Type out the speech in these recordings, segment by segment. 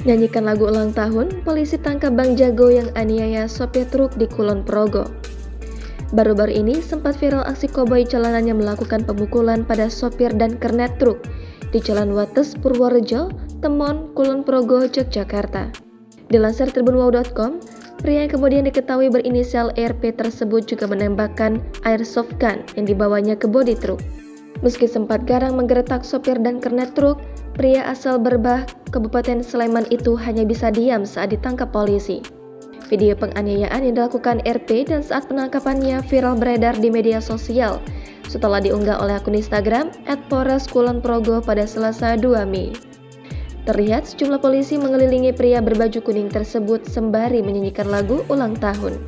Nyanyikan lagu ulang tahun, polisi tangkap Bang Jago yang aniaya sopir truk di Kulon Progo. Baru-baru ini sempat viral aksi koboi jalanan yang melakukan pemukulan pada sopir dan kernet truk di Jalan Wates, Purworejo, Temon, Kulon Progo, Yogyakarta. Dilansir tribunwow.com, pria yang kemudian diketahui berinisial RP tersebut juga menembakkan airsoft gun yang dibawanya ke bodi truk. Meski sempat garang menggeretak sopir dan kernet truk, pria asal Berbah, Kabupaten Sleman itu hanya bisa diam saat ditangkap polisi. Video penganiayaan yang dilakukan RP dan saat penangkapannya viral beredar di media sosial setelah diunggah oleh akun Instagram @Polres Kulon Progo pada Selasa 2 Mei. Terlihat sejumlah polisi mengelilingi pria berbaju kuning tersebut sembari menyanyikan lagu ulang tahun.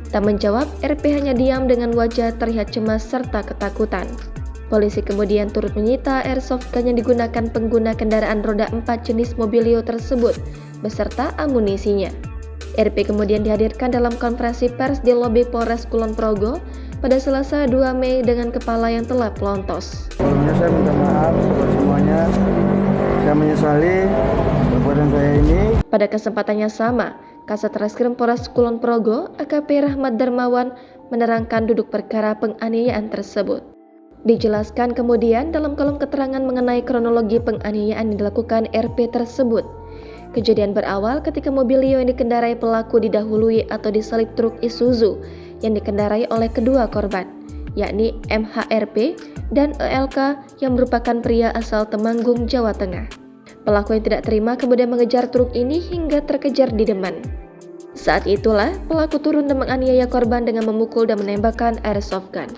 Tak menjawab, RP hanya diam dengan wajah terlihat cemas serta ketakutan. Polisi kemudian turut menyita airsoft gun yang digunakan pengguna kendaraan roda 4 jenis Mobilio tersebut beserta amunisinya. RP kemudian dihadirkan dalam konferensi pers di lobi Polres Kulon Progo pada Selasa 2 Mei dengan kepala yang telah pelontos. Sebelumnya saya minta maaf kepada semuanya. Saya menyesali perbuatan saya ini. Pada kesempatannya sama, Kasat Reskrim Polres Kulon Progo, AKP Rahmat Darmawan, menerangkan duduk perkara penganiayaan tersebut. Dijelaskan kemudian dalam kolom keterangan mengenai kronologi penganiayaan yang dilakukan RP tersebut. Kejadian berawal ketika Mobilio yang dikendarai pelaku didahului atau disalip truk Isuzu yang dikendarai oleh kedua korban, yakni MHRP dan ELK yang merupakan pria asal Temanggung, Jawa Tengah. Pelaku yang tidak terima kemudian mengejar truk ini hingga terkejar di depan. Saat itulah pelaku turun dan menganiaya korban dengan memukul dan menembakkan airsoft gun.